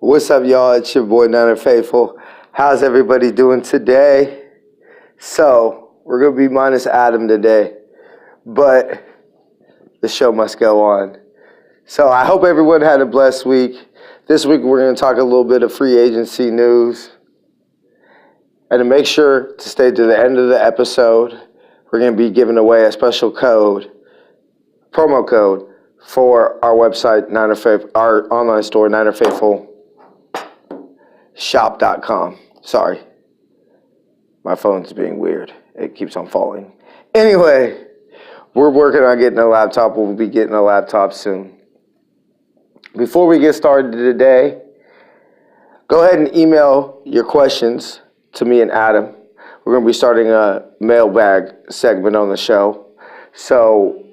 What's up, y'all? It's your boy Niner Faithful. How's everybody doing today? So, we're going to be minus Adam today, but the show must go on. So, I hope everyone had a blessed week. This week, we're going to talk a little bit of free agency news. And to make sure to stay to the end of the episode, we're going to be giving away a special code, promo code, for our website, our online store, NinerFaithfulShop.com. Sorry. My phone's being weird. It keeps on falling. Anyway, we're working on getting a laptop. We'll be getting a laptop soon. Before we get started today, go ahead and email your questions to me and Adam. We're going to be starting a mailbag segment on the show. So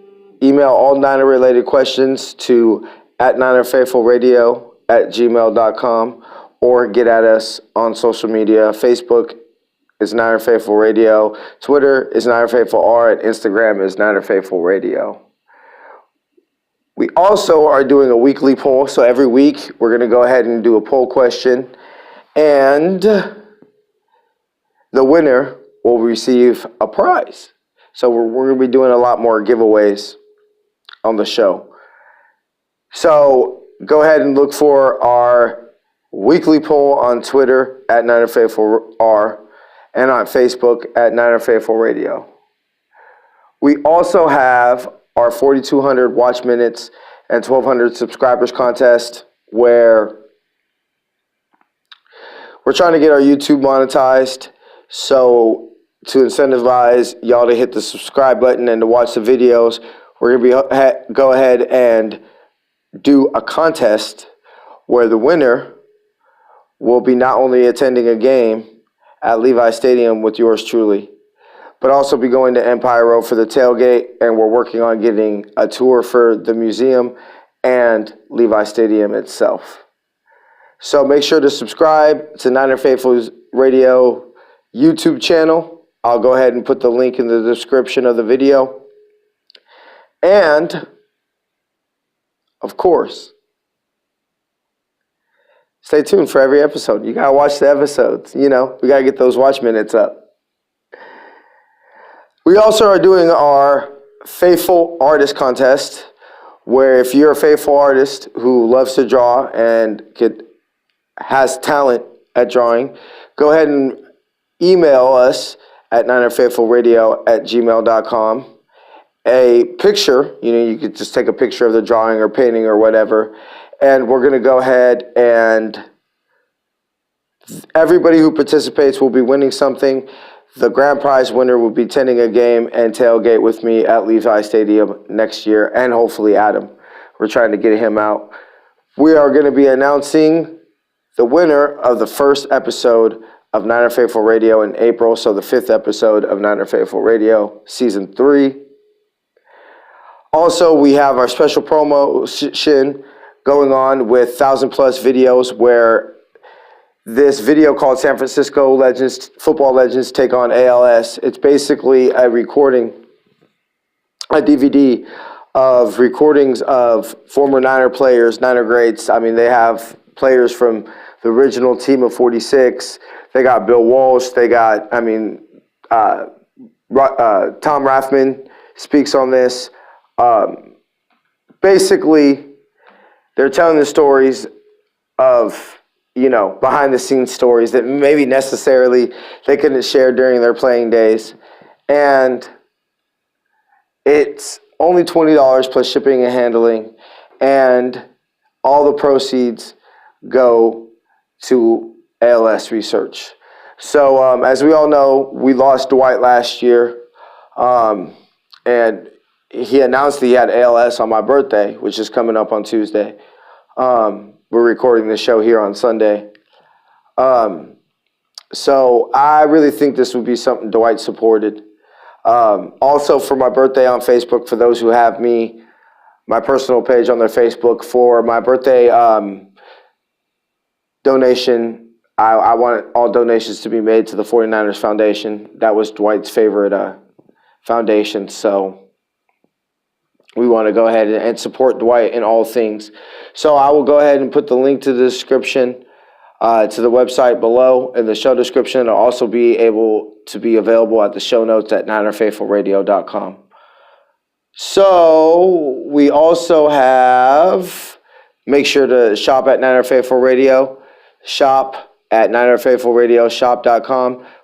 email all Niner-related questions to @NinerFaithfulRadio@gmail.com or get at us on social media. Facebook is Niner Faithful Radio. Twitter is Niner Faithful R, and Instagram is Niner Faithful Radio. We also are doing a weekly poll, so every week we're going to go ahead and do a poll question, and the winner will receive a prize. So we're going to be doing a lot more giveaways on the show. So go ahead and look for our weekly poll on Twitter @NinerFaithfulR and on Facebook @NinerFaithfulRadio. We also have our 4,200 watch minutes and 1,200 subscribers contest, where we're trying to get our YouTube monetized. So to incentivize y'all to hit the subscribe button and to watch the videos, we're going to go ahead and do a contest where the winner will be not only attending a game at Levi Stadium with yours truly, but also be going to Empire Road for the tailgate, and we're working on getting a tour for the museum and Levi Stadium itself. So make sure to subscribe to Niner Faithful's Radio YouTube channel. I'll go ahead and put the link in the description of the video. And, of course, stay tuned for every episode. You got to watch the episodes. We got to get those watch minutes up. We also are doing our Faithful Artist Contest, where if you're a faithful artist who loves to draw and has talent at drawing, go ahead and email us at NinerFaithfulRadio@gmail.com. A picture, you could just take a picture of the drawing or painting or whatever, and we're going to go ahead and everybody who participates will be winning something. The grand prize winner will be attending a game and tailgate with me at Levi Stadium next year, and hopefully Adam. We're trying to get him out. We are going to be announcing the winner of the first episode of Niner Faithful Radio in April, so the 5th episode of Niner Faithful Radio, Season 3. Also, we have our special promotion going on with 1,000+ videos, where this video called San Francisco Legends, Football Legends Take on ALS. It's basically a DVD of recordings of former Niner players, Niner greats. I mean, they have players from the original team of 46. They got Bill Walsh. They got, Tom Rathman speaks on this. Basically, they're telling the stories of, behind the scenes stories that maybe necessarily they couldn't share during their playing days. And it's only $20 plus shipping and handling, and all the proceeds go to ALS research. So as we all know, we lost Dwight last year, and he announced that he had ALS on my birthday, which is coming up on Tuesday. We're recording the show here on Sunday. So I really think this would be something Dwight supported. Also, for my birthday on Facebook, for those who have my personal page on their Facebook, for my birthday donation, I want all donations to be made to the 49ers Foundation. That was Dwight's favorite foundation. So we want to go ahead and support Dwight in all things. So I will go ahead and put the link to the description to the website below in the show description. It'll also be able to be available at the show notes at NinerFaithfulRadio.com. So we also have, make sure to shop at Niner Faithful Radio, shop at NinerFaithfulRadio,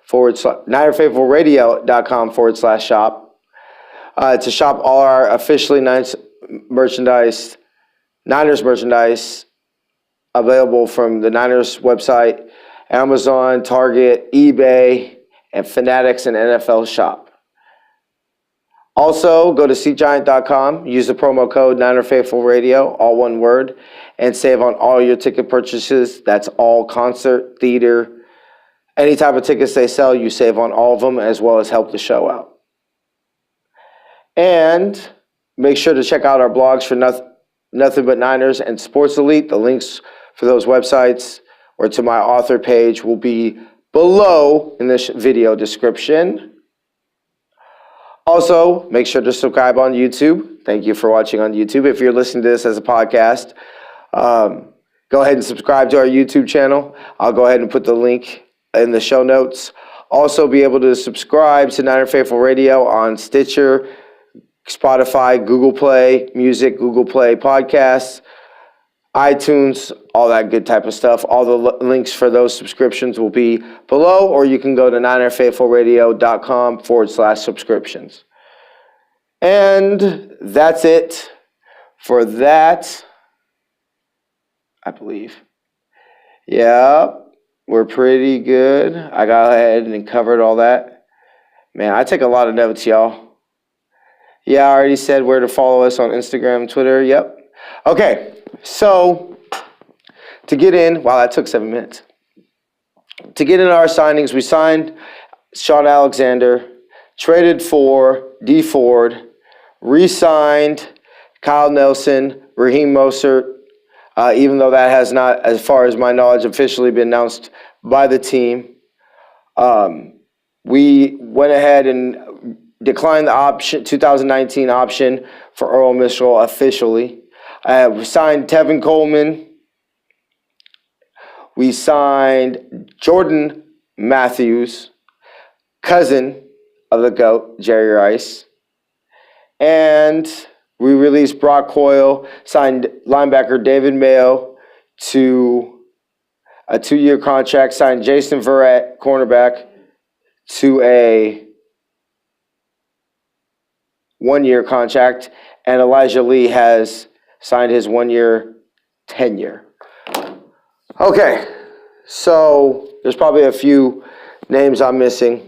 NinerFaithfulRadio.com/shop. To shop all our officially Niners merchandise available from the Niners website, Amazon, Target, eBay, and Fanatics and NFL Shop. Also, go to SeatGiant.com, use the promo code NinerFaithfulRadio, all one word, and save on all your ticket purchases. That's all concert, theater, any type of tickets they sell, you save on all of them, as well as help the show out. And make sure to check out our blogs for Nothing But Niners and Sports Elite. The links for those websites or to my author page will be below in this video description. Also, make sure to subscribe on YouTube. Thank you for watching on YouTube. If you're listening to this as a podcast, go ahead and subscribe to our YouTube channel. I'll go ahead and put the link in the show notes. Also, be able to subscribe to Niner Faithful Radio on Stitcher, Spotify, Google Play Music, Google Play Podcasts, iTunes, all that good type of stuff. All the links for those subscriptions will be below, or you can go to NinerFaithfulRadio.com/subscriptions. And that's it for that, I believe. Yeah, we're pretty good. I got ahead and covered all that. Man, I take a lot of notes, y'all. Yeah, I already said where to follow us on Instagram, Twitter. Yep. Okay, so to get in, wow, that took 7 minutes. To get in our signings, we signed Shaun Alexander, traded for Dee Ford, re-signed Kyle Nelson, Raheem Mostert, even though that has not, as far as my knowledge, officially been announced by the team. We went ahead and declined the option, 2019 option for Earl Mitchell officially. We signed Tevin Coleman. We signed Jordan Matthews, cousin of the GOAT, Jerry Rice. And we released Brock Coyle, signed linebacker David Mayo to a 2-year contract, signed Jason Verrett, cornerback, to a 1-year contract, and Elijah Lee has signed his 1-year tenure. Okay, so there's probably a few names I'm missing.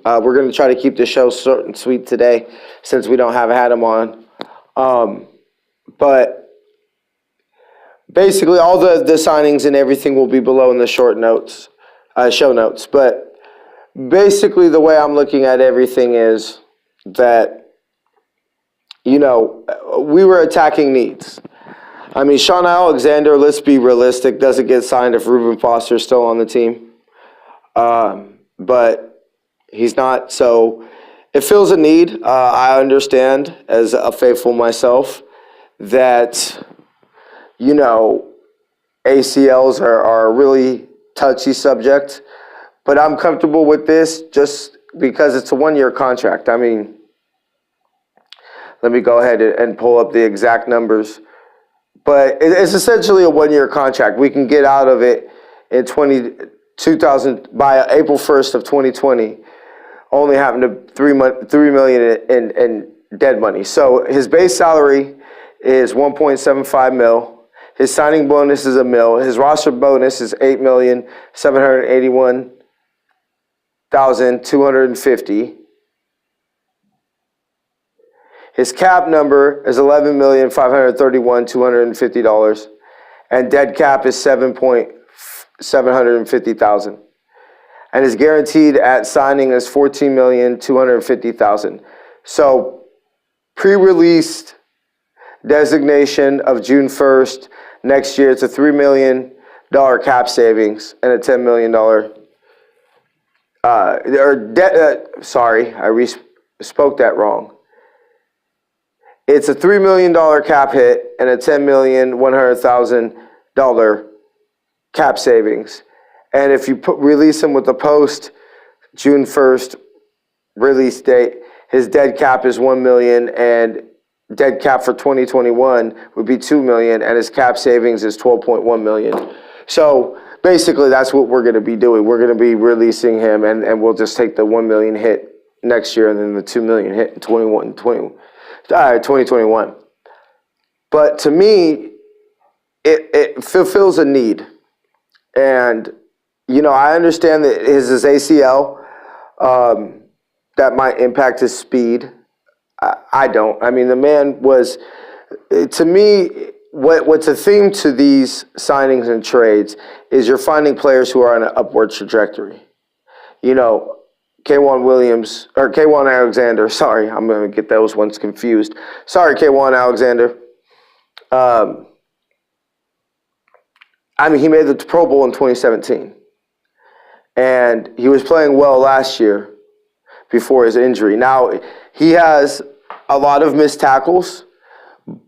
We're going to try to keep the show short and sweet today since we don't have Adam on. But basically all the signings and everything will be below in the short notes, show notes. But basically the way I'm looking at everything is that, you know, we were attacking needs. I mean, Shaun Alexander, let's be realistic, doesn't get signed if Reuben Foster is still on the team. But he's not, so it fills a need. I understand, as a faithful myself, that, you know, ACLs are a really touchy subject. But I'm comfortable with this just because it's a 1-year contract. I mean, let me go ahead and pull up the exact numbers. But it's essentially a 1-year contract. We can get out of it in 2000 by April 1st of 2020, only having to $3 million in dead money. So his base salary is $1.75 million. His signing bonus is $1 million. His roster bonus is $8,781,250. His cap number is $11,531,250, and dead cap is $7,750,000. And his guaranteed at signing is $14,250,000. So pre-released designation of June 1st next year, it's a $3 million cap savings and a $10 million spoke that wrong. It's a $3 million cap hit and a $10,100,000 cap savings. And if you release him with a post June 1st release date, his dead cap is $1 million, and dead cap for 2021 would be $2 million, and his cap savings is $12.1 million. So basically, that's what we're going to be doing. We're going to be releasing him, and we'll just take the $1 million hit next year, and then the $2 million hit in 2021. But to me, it fulfills a need, and I understand that his ACL. That might impact his speed. I don't. I mean, the man was, to me, what's a theme to these signings and trades is you're finding players who are on an upward trajectory. K'Waun Alexander. Sorry, I'm going to get those ones confused. Sorry, K'Waun Alexander. He made the Pro Bowl in 2017. And he was playing well last year before his injury. Now, he has a lot of missed tackles,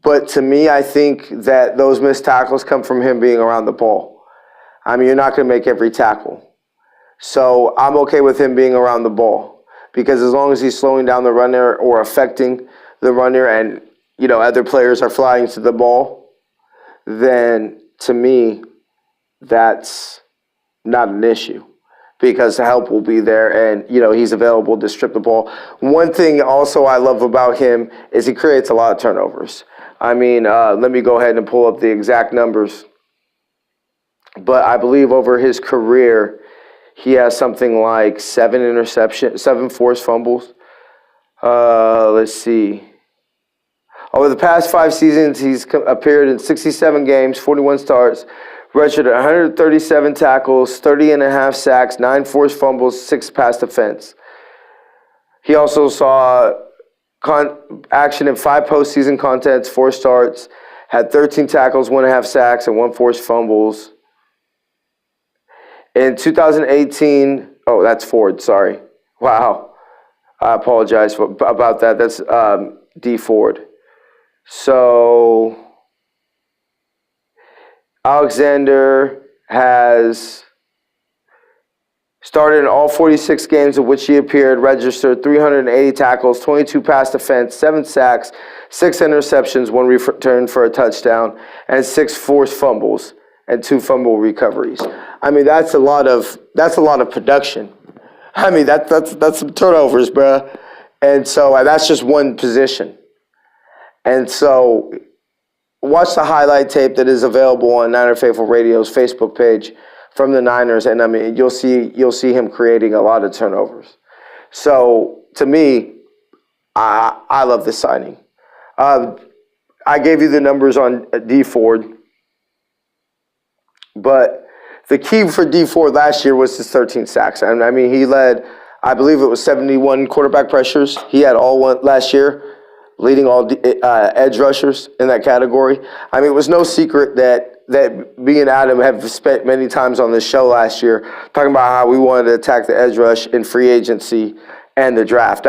but to me, I think that those missed tackles come from him being around the ball. You're not going to make every tackle. So I'm okay with him being around the ball, because as long as he's slowing down the runner or affecting the runner and, other players are flying to the ball, then to me, that's not an issue, because the help will be there, and, he's available to strip the ball. One thing also I love about him is he creates a lot of turnovers. Let me go ahead and pull up the exact numbers. But I believe over his career, he has something like 7 forced fumbles. Let's see. Over the past 5 seasons, he's appeared in 67 games, 41 starts, registered 137 tackles, 30.5 sacks, 9 forced fumbles, 6 pass defense. He also saw action in 5 postseason contests, 4 starts, had 13 tackles, 1.5 sacks, and 1 forced fumbles. In 2018, that's Ford, sorry. Wow. I apologize about that. That's D. Ford. So Alexander has started in all 46 games in which he appeared, registered 380 tackles, 22 pass defense, 7 sacks, 6 interceptions, 1 return for a touchdown, and 6 forced fumbles and 2 fumble recoveries. That's a lot of production. That's some turnovers, bruh. And so that's just one position. And so watch the highlight tape that is available on Niner Faithful Radio's Facebook page from the Niners, and you'll see him creating a lot of turnovers. So to me, I love this signing. I gave you the numbers on D. Ford, but the key for D. Ford last year was his 13 sacks. He led, I believe it was 71 quarterback pressures. He had all one last year, leading all edge rushers in that category. It was no secret that me and Adam have spent many times on this show last year talking about how we wanted to attack the edge rush in free agency and the draft.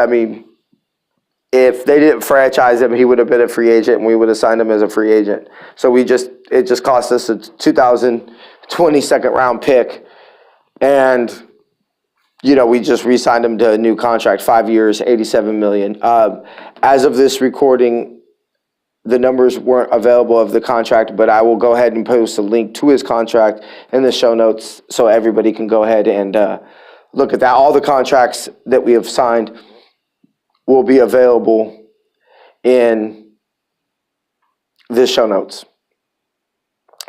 If they didn't franchise him, he would have been a free agent, and we would have signed him as a free agent. So it just cost us a 2020 second round pick, and we just re-signed him to a new contract, 5 years, $87 million. As of this recording, the numbers weren't available of the contract, but I will go ahead and post a link to his contract in the show notes so everybody can go ahead and look at that. All the contracts that we have signed will be available in the show notes.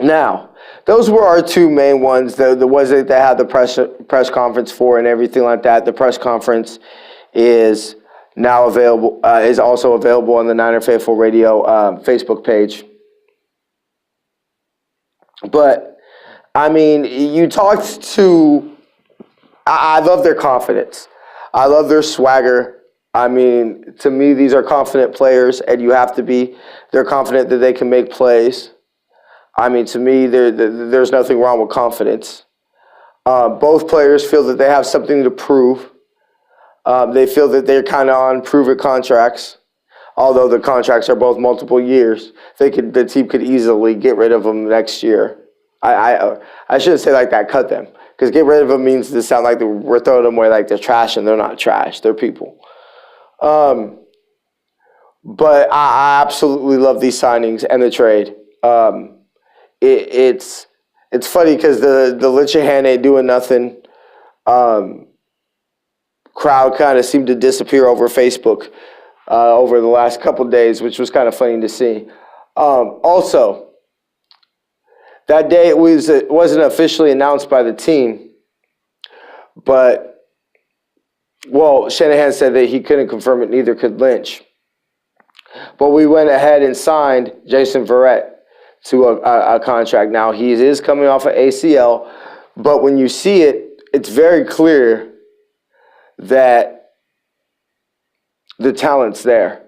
Now, those were our 2 main ones. The ones that they had the press conference for and everything like that. The press conference is now available, is also available on the Niner Faithful Radio Facebook page. But, you talked to, I love their confidence. I love their swagger. To me, these are confident players, and you have to be. They're confident that they can make plays. To me, there's nothing wrong with confidence. Both players feel that they have something to prove. They feel that they're kind of on prove-it contracts. although the contracts are both multiple years. The team could easily get rid of them next year. I shouldn't say like that, cut them. Because get rid of them means to sound like we're throwing them away like they're trash, and they're not trash. They're people. But I absolutely love these signings and the trade. It's funny because the Lichahan ain't doing nothing. Crowd kind of seemed to disappear over Facebook over the last couple days, which was kind of funny to see. Also, that day it wasn't officially announced by the team, but, well, Shanahan said that he couldn't confirm it, neither could Lynch. But we went ahead and signed Jason Verrett to a contract. Now, he is coming off of ACL, but when you see it, it's very clear that the talent's there.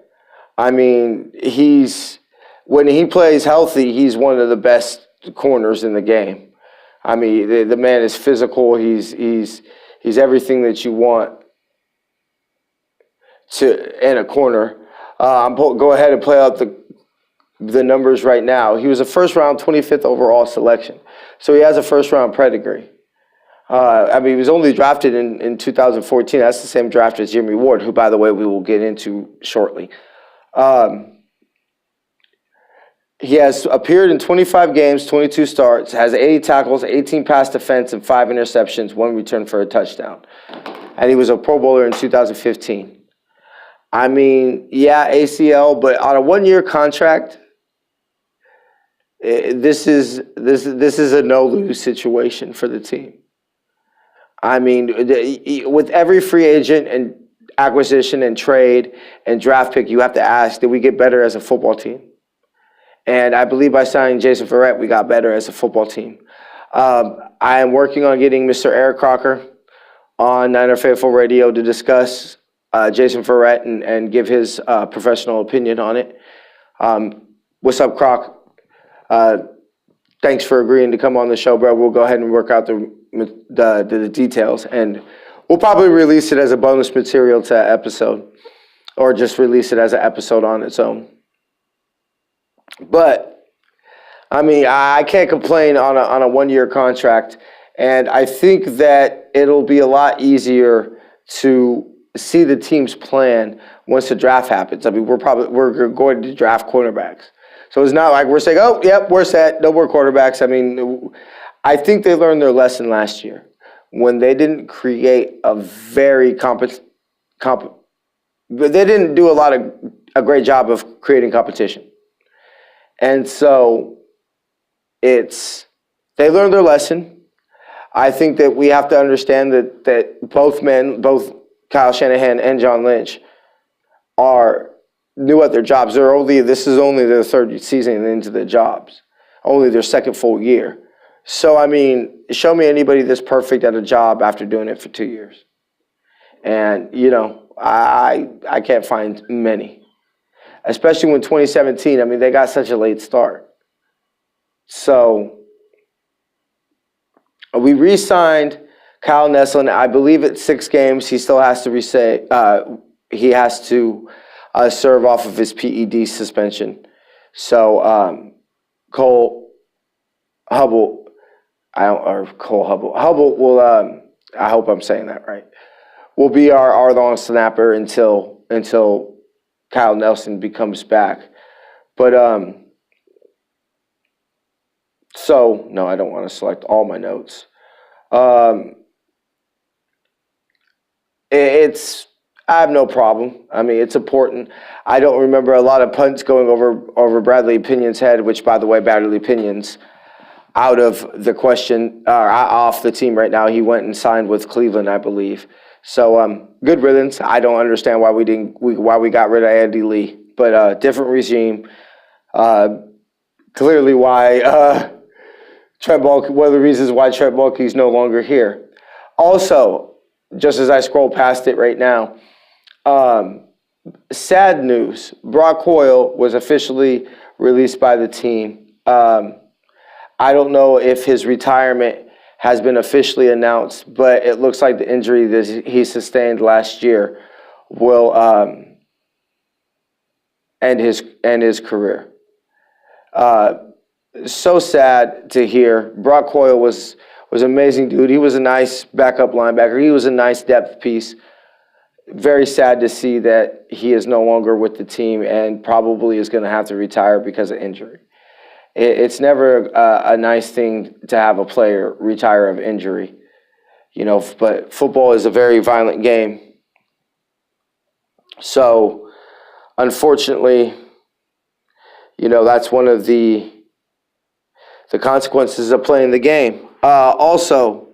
I mean, when he plays healthy, he's one of the best corners in the game. I mean, the man is physical. He's everything that you want in a corner. Go ahead and play out the numbers right now. He was a first-round, 25th overall selection. So he has a first-round pedigree. He was only drafted in 2014. That's the same draft as Jimmy Ward, who, by the way, we will get into shortly. He has appeared in 25 games, 22 starts, has 80 tackles, 18 pass defense, and 5 interceptions, 1 return for a touchdown. And he was a Pro Bowler in 2015. I mean, yeah, ACL, but on a 1-year contract, this is a no-lose situation for the team. I mean, with every free agent and acquisition and trade and draft pick, you have to ask, did we get better as a football team? And I believe by signing Jason Verrett, we got better as a football team. I am working on getting Mr. Eric Crocker on Niner Faithful Radio to discuss Jason Verrett and give his professional opinion on it. What's up, Croc? Thanks for agreeing to come on the show, bro. We'll go ahead and work out the details, and we'll probably release it as a bonus material to an episode, or just release it as an episode on its own. But I mean, I can't complain on a 1-year contract, and I think that it'll be a lot easier to see the team's plan once the draft happens. I mean, we're going to draft cornerbacks. So it's not like we're saying, oh, yep, we're set, no more quarterbacks. I mean, I think they learned their lesson last year when they didn't create a very they didn't do a great job of creating competition. And so they learned their lesson. I think that we have to understand that both Kyle Shanahan and John Lynch knew at their jobs. This is only their third season into their jobs, only their second full year. So, I mean, show me anybody that's perfect at a job after doing it for 2 years. And, I can't find many. Especially when 2017, I mean, they got such a late start. So, we re-signed Kyle Neslin. I believe it's 6 games. He still has to serve off of his PED suspension. So, Cole Hubble will, I hope I'm saying that right, will be our long snapper until Kyle Nelson becomes back. But, so, no, I don't want to select all my notes. I have no problem. I mean, it's important. I don't remember a lot of punts going over Bradley Pinion's head, which, by the way, Bradley Pinion's out of the question, off the team right now. He went and signed with Cleveland, I believe. So, good riddance. I don't understand why we got rid of Andy Lee, but different regime. Clearly, why Trent Baalke. One of the reasons why Trent Baalke is no longer here. Also, just as I scroll past it right now, sad news. Brock Hoyle was officially released by the team. I don't know if his retirement has been officially announced, but it looks like the injury that he sustained last year will his career. So sad to hear. Brock Coyle was an amazing dude. He was a nice backup linebacker. He was a nice depth piece. Very sad to see that he is no longer with the team and probably is going to have to retire because of injury. It's never a nice thing to have a player retire of injury, but football is a very violent game. So, unfortunately, that's one of the consequences of playing the game. Also,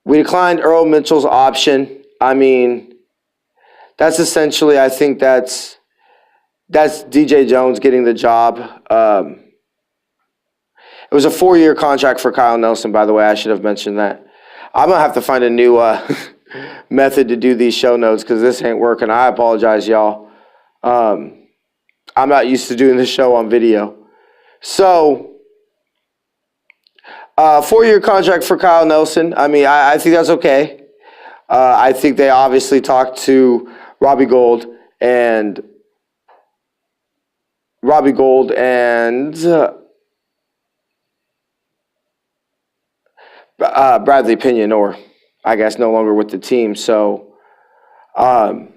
we declined Earl Mitchell's option. I mean, that's essentially, I think that's DJ Jones getting the job. It was a 4-year contract for Kyle Nelson, by the way. I should have mentioned that. I'm going to have to find a new method to do these show notes because this ain't working. I apologize, y'all. I'm not used to doing this show on video. So, 4-year contract for Kyle Nelson. I mean, I think that's okay. I think they obviously talked to Robbie Gould and Bradley Pinion, or I guess no longer with the team. So, about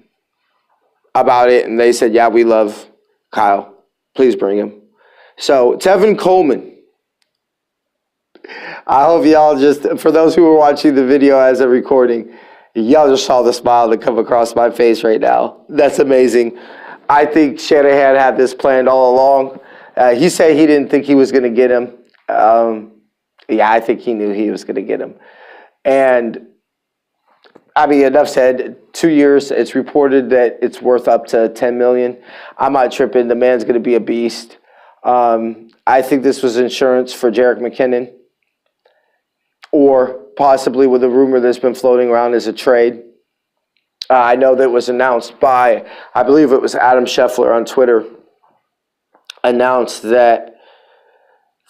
it, and they said, yeah, we love Kyle. Please bring him. So, Tevin Coleman. I hope y'all for those who are watching the video as a recording, y'all just saw the smile that come across my face right now. That's amazing. I think Shanahan had this planned all along. He said he didn't think he was going to get him. Yeah, I think he knew he was going to get him. And, I mean, enough said. 2 years, it's reported that it's worth up to $10 million. I'm not tripping. The man's going to be a beast. I think this was insurance for Jerick McKinnon, or possibly with a rumor that's been floating around as a trade. I know that it was announced by, I believe it was Adam Scheffler on Twitter, announced that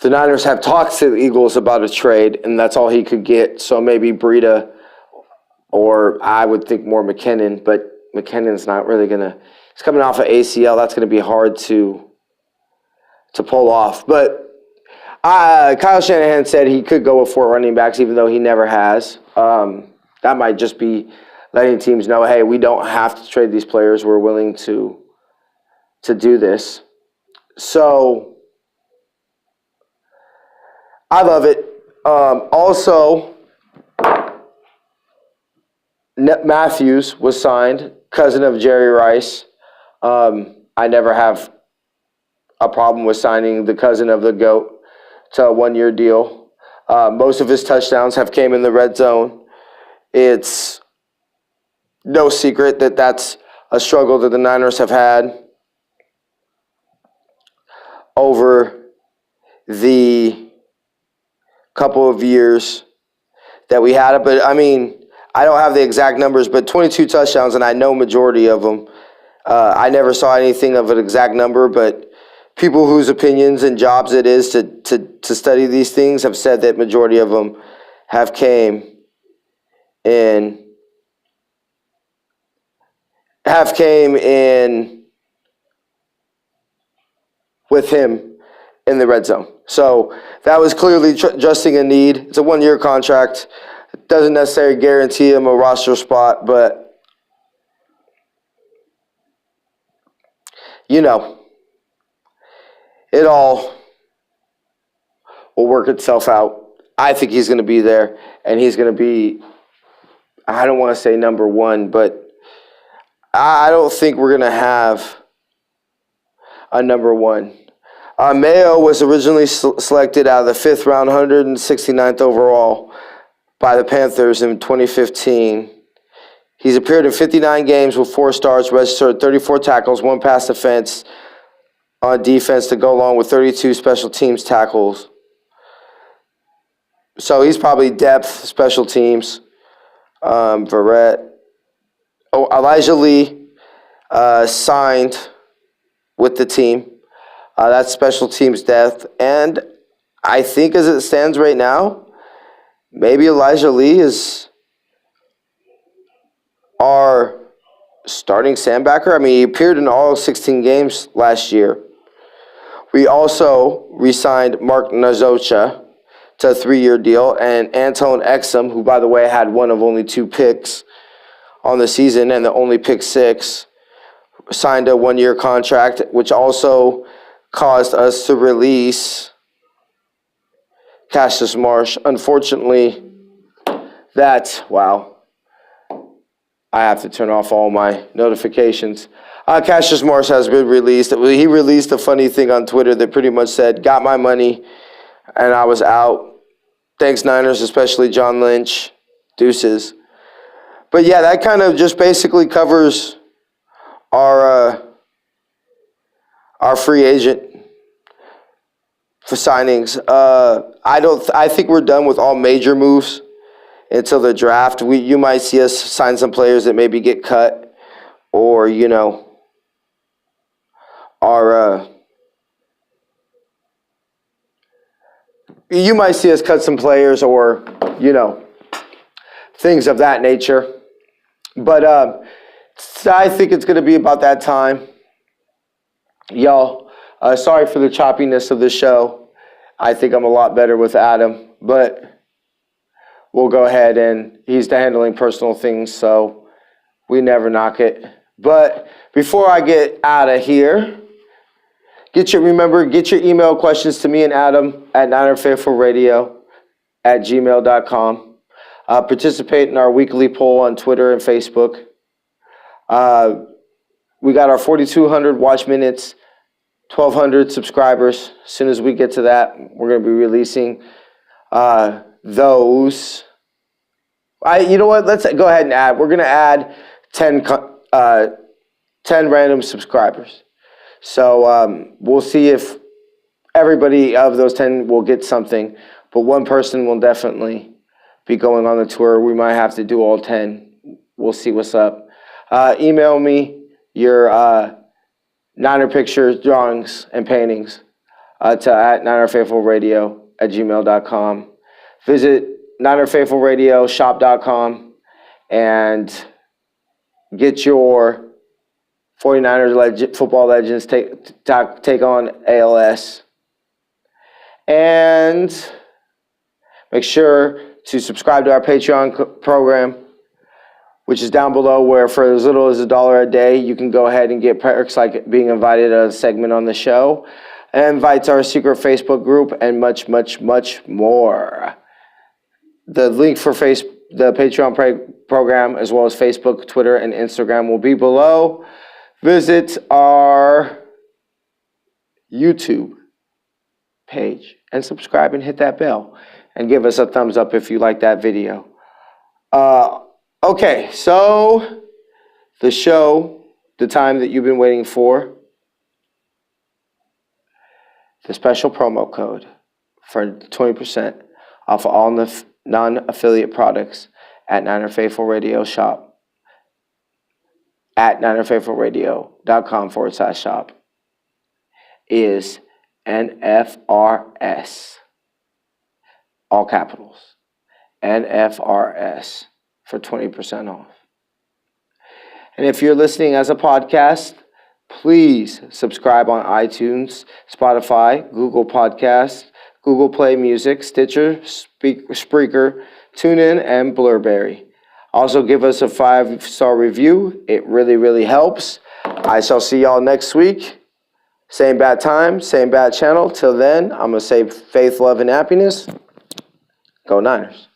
the Niners have talked to the Eagles about a trade, and that's all he could get. So maybe Breida, or I would think more McKinnon, but McKinnon's not really going to, he's coming off of ACL. That's going to be hard to pull off. But Kyle Shanahan said he could go with 4 running backs, even though he never has. That might just be letting teams know, hey, we don't have to trade these players. We're willing to do this. So I love it. Also, Matthews was signed, cousin of Jerry Rice. I never have a problem with signing the cousin of the GOAT to a 1-year deal. Most of his touchdowns have came in the red zone. It's no secret that that's a struggle that the Niners have had over the couple of years that we had it. But, I mean, I don't have the exact numbers, but 22 touchdowns, and I know majority of them. I never saw anything of an exact number, but people whose opinions and jobs it is to study these things have said that majority of them have came in with him in the red zone. So that was clearly adjusting a need. It's a 1-year contract. It doesn't necessarily guarantee him a roster spot, but it all will work itself out. I think he's going to be there, and he's going to be, I don't want to say number 1, but I don't think we're going to have a number 1. Mayo was originally selected out of the 5th round, 169th overall by the Panthers in 2015. He's appeared in 59 games with 4 starts, registered 34 tackles, 1 pass defense on defense to go along with 32 special teams tackles. So he's probably depth, special teams. Verrett. Elijah Lee signed with the team. That's special teams depth. And I think as it stands right now, maybe Elijah Lee is our starting Sandbacker. I mean, he appeared in all 16 games last year. We also re-signed Mark Nzocha to a 3-year deal, and Anton Exum, who, by the way, had one of only 2 picks on the season and the only pick 6, signed a 1-year contract, which also caused us to release Cassius Marsh. Unfortunately, I have to turn off all my notifications. Cassius Marsh has been released. He released a funny thing on Twitter that pretty much said, "Got my money, and I was out. Thanks, Niners, especially John Lynch. Deuces." But yeah, that kind of just basically covers our free agent for signings. I think we're done with all major moves until the draft. You might see us sign some players that maybe get cut, or you might see us cut some players, or things of that nature. But I think it's going to be about that time. Y'all, sorry for the choppiness of the show. I think I'm a lot better with Adam, but we'll go ahead, and he's handling personal things, so we never knock it. But before I get out of here, get your email questions to me and Adam at NinerFaithfulRadio@gmail.com. Participate in our weekly poll on Twitter and Facebook. We got our 4,200 watch minutes, 1,200 subscribers. As soon as we get to that, we're going to be releasing those. You know what? Let's go ahead and add. We're going to add 10 random subscribers. So we'll see if everybody of those 10 will get something, but one person will definitely be going on the tour. We might have to do all 10. We'll see what's up. Email me your Niner pictures, drawings, and paintings to at NinerFaithfulRadio@gmail.com. Visit NinerFaithfulRadioShop.com and get your 49ers football legends take on ALS. And make sure to subscribe to our Patreon program, which is down below, where for as little as $1 a day, you can go ahead and get perks like being invited to a segment on the show, and invite to our secret Facebook group, and much, much, much more. The link for the Patreon program, as well as Facebook, Twitter, and Instagram, will be below. Visit our YouTube page and subscribe and hit that bell, and give us a thumbs up if you like that video. Okay, so the show, the time that you've been waiting for, the special promo code for 20% off of all non-affiliate products at Niner Faithful Radio Shop at NinerFaithfulRadio.com/shop is NFRS, all capitals, NFRS, for 20% off. And if you're listening as a podcast, please subscribe on iTunes, Spotify, Google Podcasts, Google Play Music, Stitcher, Spreaker, TuneIn, and Blurberry. Also, give us a 5-star review. It really, really helps. I shall see y'all next week. Same bad time, same bad channel. Till then, I'm going to say faith, love, and happiness. Go Niners.